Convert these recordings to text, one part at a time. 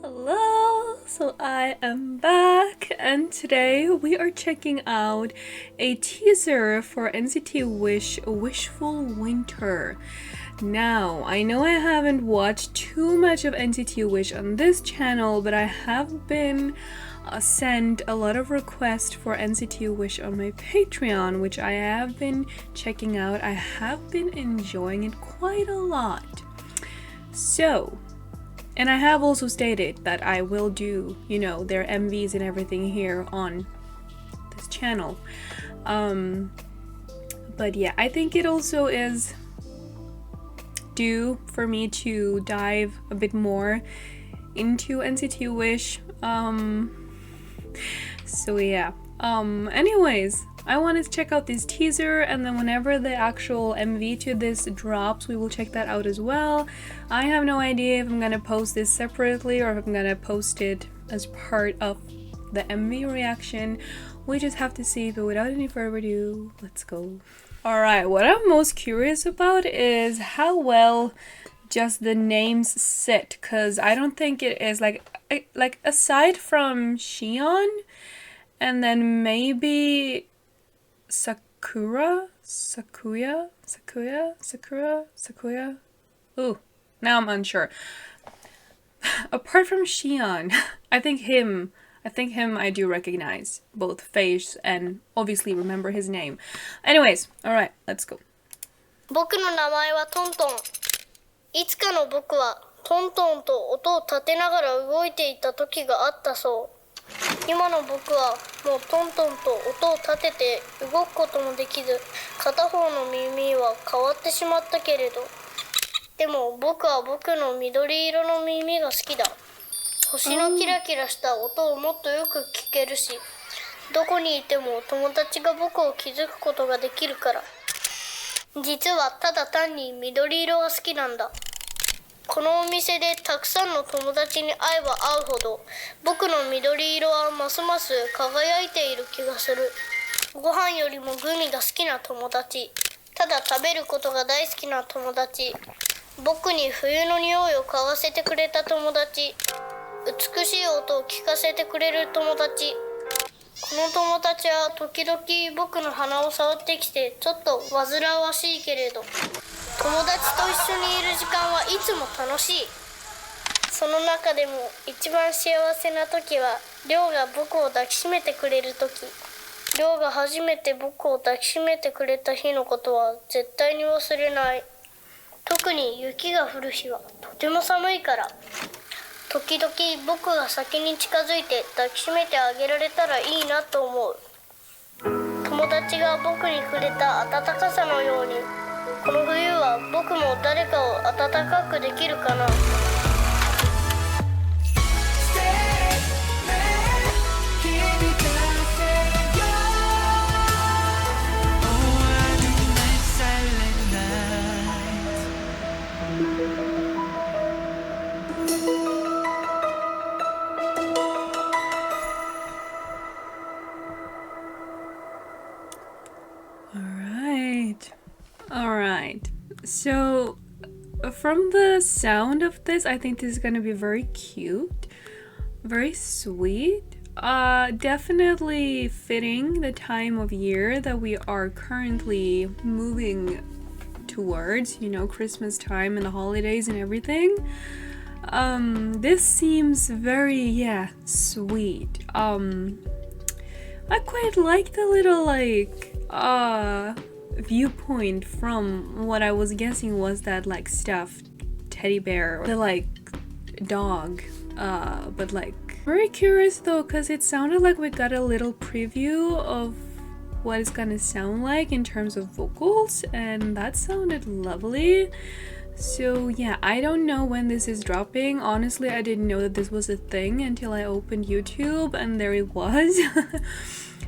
Hello, so I am back, and today we are checking out a teaser for NCT Wishful Winter. Now, I know I haven't watched too much of NCT Wish on this channel, but I have been sent a lot of requests for NCT Wish on my Patreon, which I have been checking out. I have been enjoying it quite a lot. So, and I have also stated that I will do, you know, their MVs and everything here on this channel. But yeah, I think it also is due for me to dive a bit more into NCT Wish. So yeah. Anyways, I wanted to check out this teaser, and then whenever the actual MV to this drops, we will check that out as well. I have no idea if I'm gonna post this separately or if I'm gonna post it as part of the MV reaction. We just have to see, but without any further ado, let's go. Alright, what I'm most curious about is how well just the names sit, because I don't think it is like aside from Shion and then maybe Sakura? Ooh, now I'm unsure. Apart from Shion, I think him I do recognize both face and obviously remember his name. Anyways, alright, let's go. 僕の名前はトントン。いつかの僕はトントンと音を立てながら動いていた時があったそう。今の僕はもうトントンと音を立てて動くこともできず、片方の耳は変わってしまったけれど、でも僕は僕の緑色の耳が好きだ。星のキラキラした音をもっとよく聞けるし、どこにいても友達が僕を気づくことができるから。実はただ単に緑色が好きなんだ。このお店でたくさんの友達に会えば会うほど、僕の緑色はますます輝いている気がする。ご飯よりもグミが好きな友達、ただ食べることが大好きな友達、僕に冬の匂いを嗅がせてくれた友達、美しい音を聞かせてくれる友達。この友達は時々僕の鼻を触ってきてちょっと煩わしいけれど、友達と一緒にいる時間はいつも楽しい。その中でも一番幸せな時は、りょうが僕を抱きしめてくれる時。りょうが初めて僕を抱きしめてくれた日のことは絶対に忘れない。特に雪が降る日はとても寒いから。時々僕が先に近づいて抱きしめてあげられたらいいなと思う。友達が僕にくれた温かさのように、この冬は僕も誰かを温かくできるかな。Alright, so from the sound of this, I think this is gonna be very cute, very sweet, definitely fitting the time of year that we are currently moving towards, you know, Christmas time and the holidays and everything. This seems very, yeah, sweet. I quite like the little, like, viewpoint from what I was guessing was that, like, stuffed teddy bear, the, like, dog, but, like, very curious, though, because it sounded like we got a little preview of what it's gonna sound like in terms of vocals, and that sounded lovely. So yeah, I don't know when this is dropping. Honestly, I didn't know that this was a thing until I opened YouTube and there it was.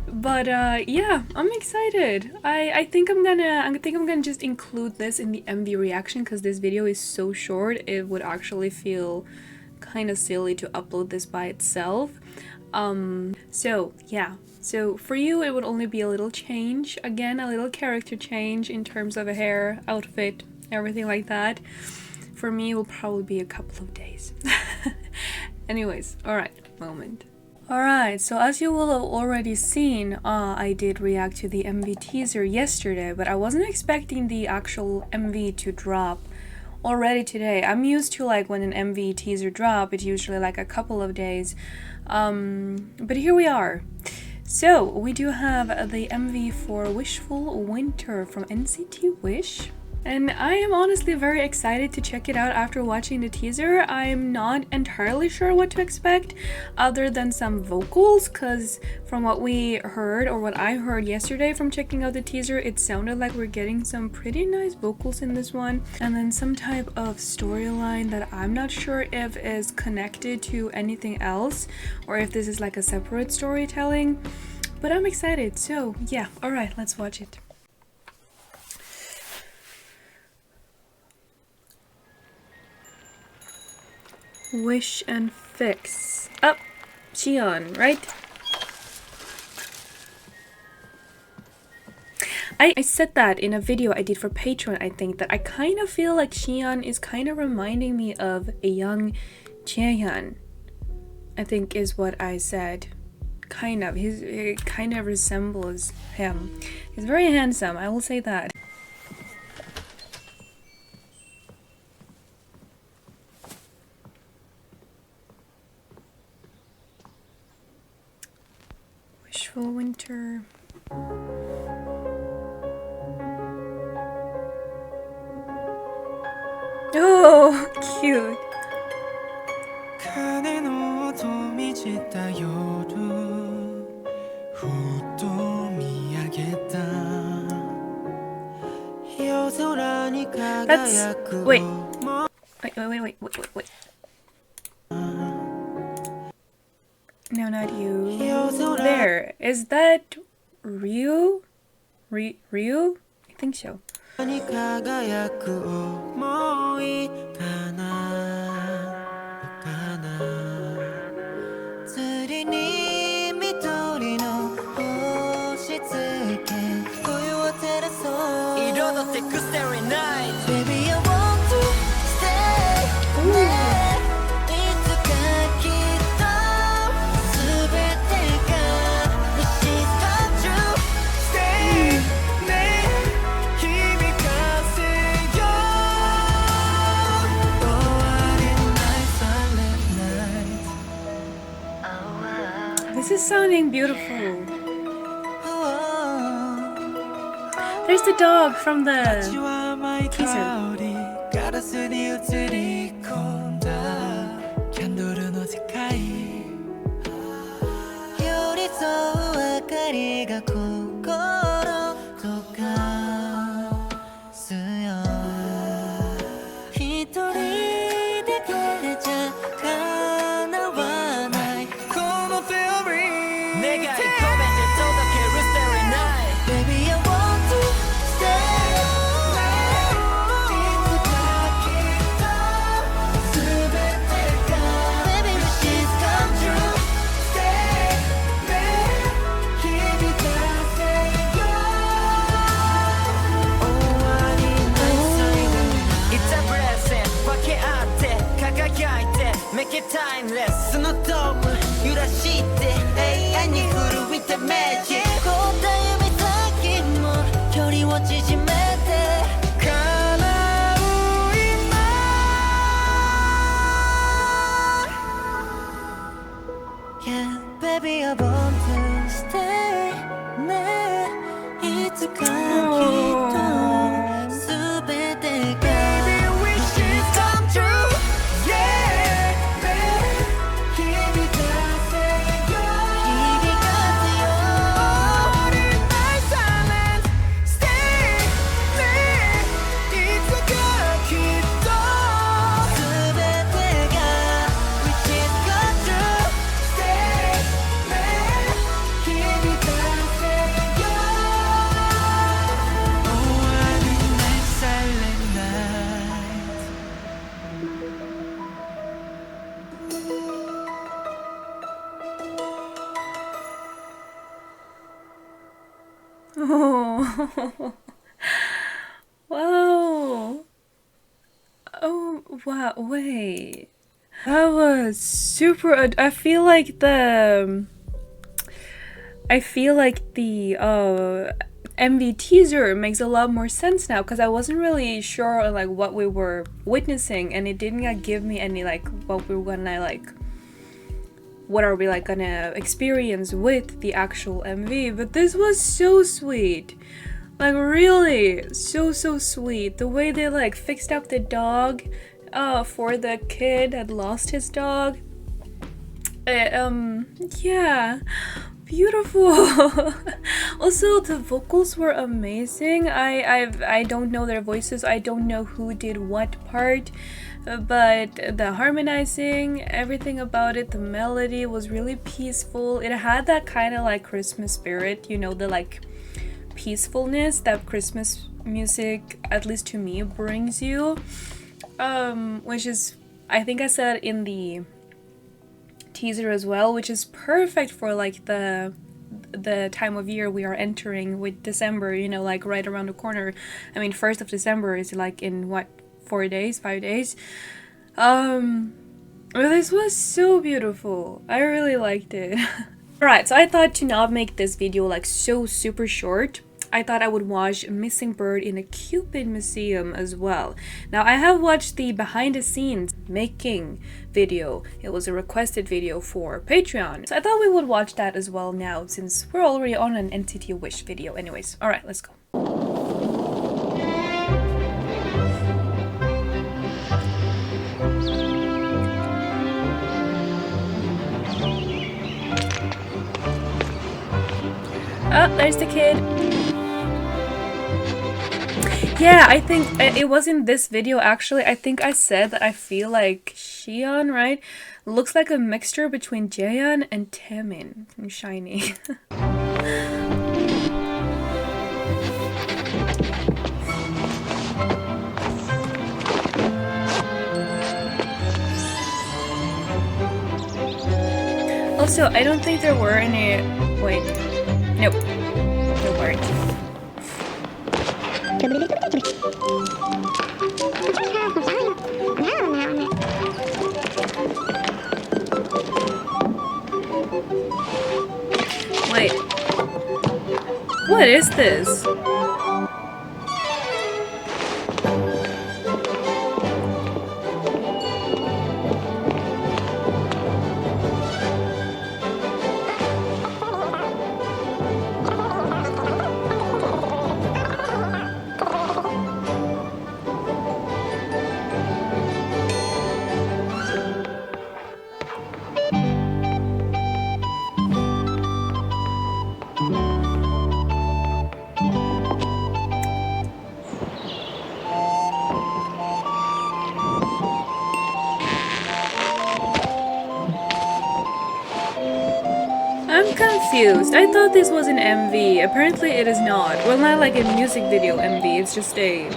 But yeah, I'm excited. I think I'm gonna just include this in the MV reaction because this video is so short. It would actually feel kind of silly to upload this by itself. So yeah. So for you, it would only be a little change. Again, a little character change in terms of a hair, outfit, everything like that. For me, it will probably be a couple of days. Anyways, alright, moment. Alright, so as you will have already seen, I did react to the MV teaser yesterday, but I wasn't expecting the actual MV to drop already today. I'm used to like when an MV teaser drop, it's usually like a couple of days. But here we are. So we do have the MV for Wishful Winter from NCT Wish. And I am honestly very excited to check it out after watching the teaser. I'm not entirely sure what to expect other than some vocals, because from what we heard, or what I heard yesterday from checking out the teaser, it sounded like we're getting some pretty nice vocals in this one. And then some type of storyline that I'm not sure if is connected to anything else, or if this is like a separate storytelling. But I'm excited, so yeah, alright, let's watch it. Wish and fix. Up, Xion, right? I said that in a video I did for Patreon, I think, that I kind of feel like Xion is kind of reminding me of a young Jaehyun. I think is what I said. Kind of. He kind of resembles him. He's very handsome, I will say that. Wishful Winter. Oh, cute. That's... wait. Wait. No, not you. There. Is that Ryu? Ryu? I think so. This is sounding beautiful. There's the dog from the teaser. Make it timeless. そのドーム揺らして永遠に震いたマジック。凍った指先も距離を縮めて叶う今。Yeah, baby, I want to stay. ね、いつかきっと全てが。Oh. Wow. Wow, wait. That was super. I feel like the MV teaser makes a lot more sense now, because I wasn't really sure on like what we were witnessing, and it didn't like give me any like what we were gonna like, what are we like gonna experience with the actual MV. But this was so sweet, like really so sweet. The way they like fixed up the dog for the kid that lost his dog. Yeah, beautiful. Also, the vocals were amazing. I don't know their voices. I don't know who did what part, but the harmonizing, everything about it, the melody was really peaceful. It had that kind of like Christmas spirit, you know, the like peacefulness that Christmas music, at least to me, brings you. Which is, I think I said in the teaser as well, which is perfect for like the time of year we are entering with December, you know, like right around the corner. I mean, 1st of December is like in what, 4 days, 5 days. This was so beautiful. I really liked it. Alright, so I thought to not make this video like so super short, I thought I would watch Missing Bird in a Cupid Museum as well. Now, I have watched the behind the scenes making video. It was a requested video for Patreon. So I thought we would watch that as well now, since we're already on an NCT Wish video anyways. Alright, let's go. Oh, there's the kid. Yeah, I think it was in this video actually. I think I said that I feel like Xion, right? Looks like a mixture between Jaehyun and Taemin from SHINee. Also, I don't think there were any... Wait. Nope. There weren't. Wait. What is this? I'm confused. I thought this was an MV. Apparently it is not. Well, not like a music video MV. It's just a...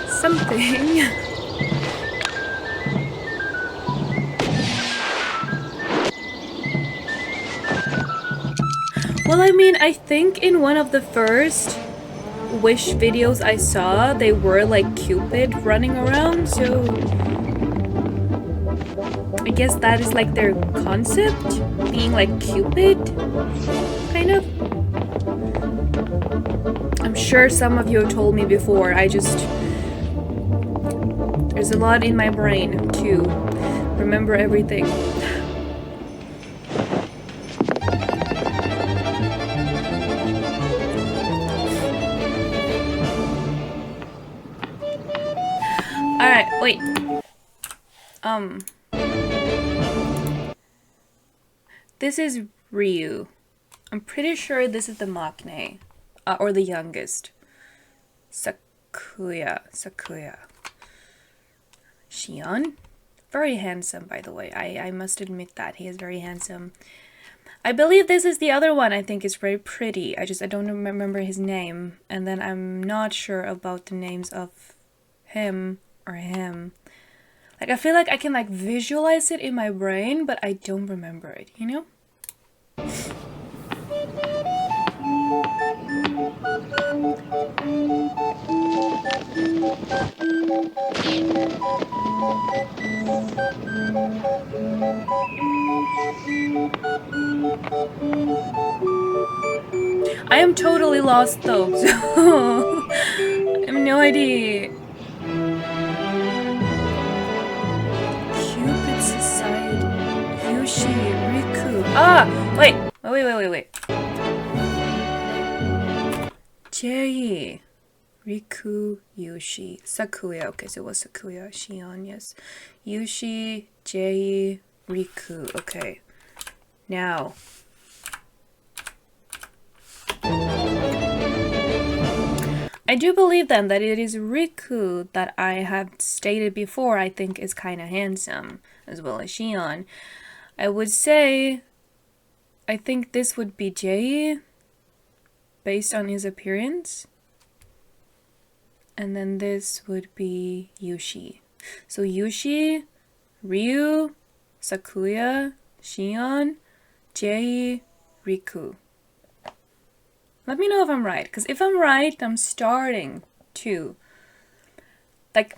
something. Well, I mean, I think in one of the first Wish videos I saw, they were like Cupid running around, so... I guess that is like their concept, being like Cupid, kind of. I'm sure some of you have told me before, there's a lot in my brain to remember everything. Alright, wait. This is Ryu. I'm pretty sure this is the maknae, or the youngest. Sakuya. Xion? Very handsome, by the way. I must admit that. He is very handsome. I believe this is the other one I think is very pretty. I don't remember his name. And then I'm not sure about the names of him or him. Like, I feel like I can like visualize it in my brain, but I don't remember it, you know? I'm totally lost though, so I have no idea. Cupid's side, Yushi, Riku. Ah, wait. Jay, Riku, Yushi, Sakuya. Okay, so it was Sakuya, Shion, yes. Yushi, Jay, Riku. Okay. Now. I do believe then that it is Riku that I have stated before I think is kind of handsome, as well as Shion. I would say I think this would be Jay based on his appearance. And then this would be Yushi. So Yushi, Ryu, Sakuya, Shion, Jay, Riku. Let me know if I'm right, because if I'm right, I'm starting to, like,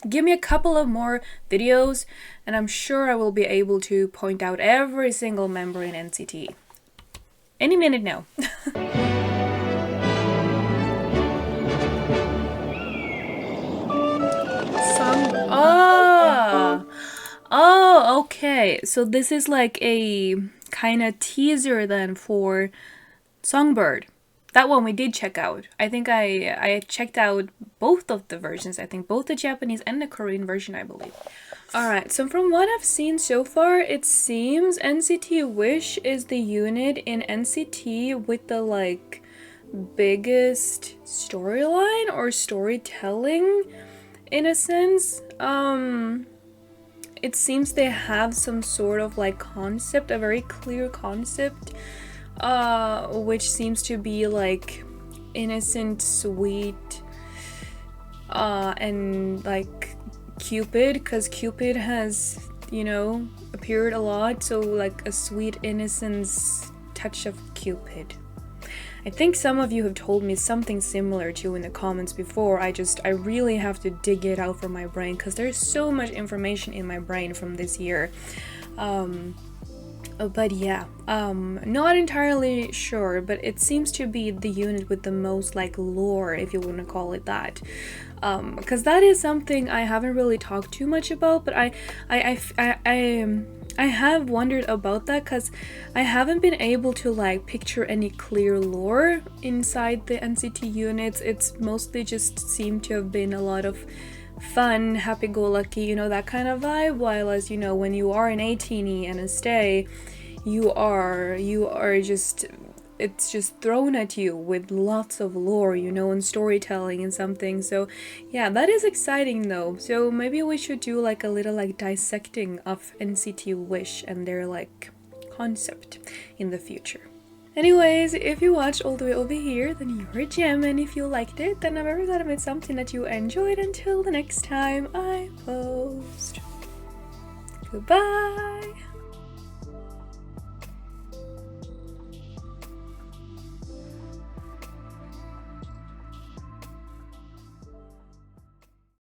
give me a couple of more videos, and I'm sure I will be able to point out every single member in NCT. Any minute now. Oh, okay. So this is like a kind of teaser then for Songbird. That one we did check out. I think I checked out both of the versions. I think both the Japanese and the Korean version, I believe. Alright, so from what I've seen so far, it seems NCT Wish is the unit in NCT with the like biggest storyline or storytelling in a sense. It seems they have some sort of like concept, a very clear concept, which seems to be like innocent, sweet, and like Cupid, because Cupid has, you know, appeared a lot, so like a sweet innocence touch of Cupid. I think some of you have told me something similar too in the comments before. I really have to dig it out from my brain because there's so much information in my brain from this year. But yeah, not entirely sure, but it seems to be the unit with the most like lore, if you want to call it that. Because that is something I haven't really talked too much about, but I have wondered about that because I haven't been able to like picture any clear lore inside the NCT units. It's mostly just seemed to have been a lot of fun, happy-go-lucky, you know, that kind of vibe. While as you know, when you are an 18-y and a stay, you are just, it's just thrown at you with lots of lore, you know, and storytelling and something. So yeah, that is exciting though. So maybe we should do like a little like dissecting of NCT Wish and their like concept in the future. Anyways, if you watched all the way over here, then you're a gem, and if you liked it, then I'm very glad I made something that you enjoyed. Until the next time I post. Goodbye!